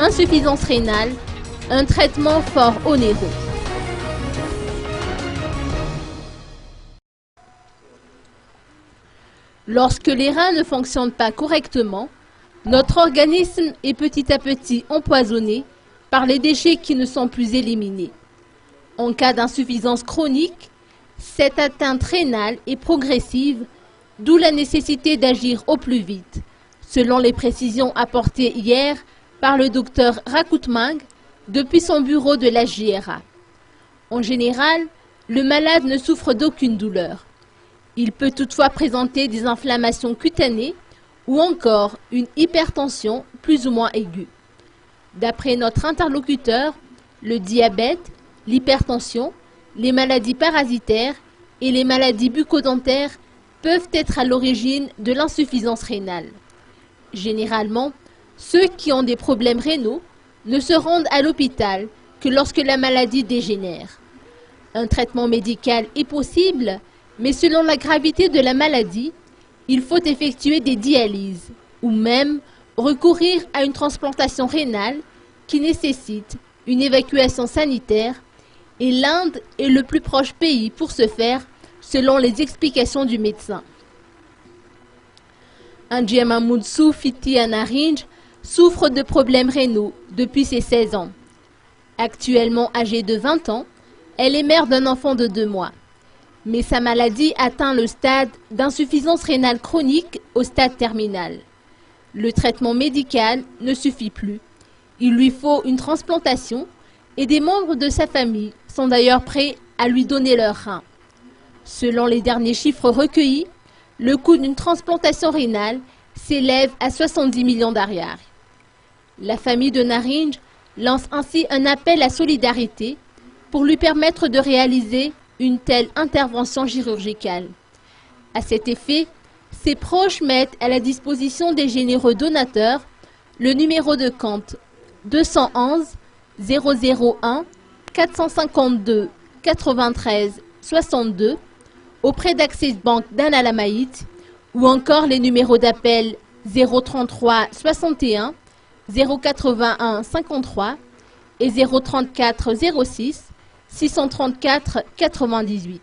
insuffisance rénale, un traitement fort onéreux. Lorsque les reins ne fonctionnent pas correctement, notre organisme est petit à petit empoisonné par les déchets qui ne sont plus éliminés. En cas d'insuffisance chronique, cette atteinte rénale est progressive, d'où la nécessité d'agir au plus vite, selon les précisions apportées hier par le docteur Rakoutmang depuis son bureau de la JRA. En général, le malade ne souffre d'aucune douleur. Il peut toutefois présenter des inflammations cutanées ou encore une hypertension plus ou moins aiguë. D'après notre interlocuteur, le diabète, l'hypertension, les maladies parasitaires et les maladies bucco-dentaires peuvent être à l'origine de l'insuffisance rénale. Généralement, ceux qui ont des problèmes rénaux ne se rendent à l'hôpital que lorsque la maladie dégénère. Un traitement médical est possible, mais selon la gravité de la maladie, il faut effectuer des dialyses ou même recourir à une transplantation rénale qui nécessite une évacuation sanitaire, et l'Inde est le plus proche pays pour ce faire selon les explications du médecin. Anjiamamudsu Fiti Anarinj souffre de problèmes rénaux depuis ses 16 ans. Actuellement âgée de 20 ans, elle est mère d'un enfant de 2 mois. Mais sa maladie atteint le stade d'insuffisance rénale chronique au stade terminal. Le traitement médical ne suffit plus. Il lui faut une transplantation et des membres de sa famille sont d'ailleurs prêts à lui donner leurs reins. Selon les derniers chiffres recueillis, le coût d'une transplantation rénale s'élève à 70 millions d'ariary. La famille de Narinj lance ainsi un appel à solidarité pour lui permettre de réaliser une telle intervention chirurgicale. À cet effet, ses proches mettent à la disposition des généreux donateurs le numéro de compte 211 001 452 93 62 auprès d'Axis Bank d'Anna Lamaït ou encore les numéros d'appel 033 61 081 53 et 034 06 634 98.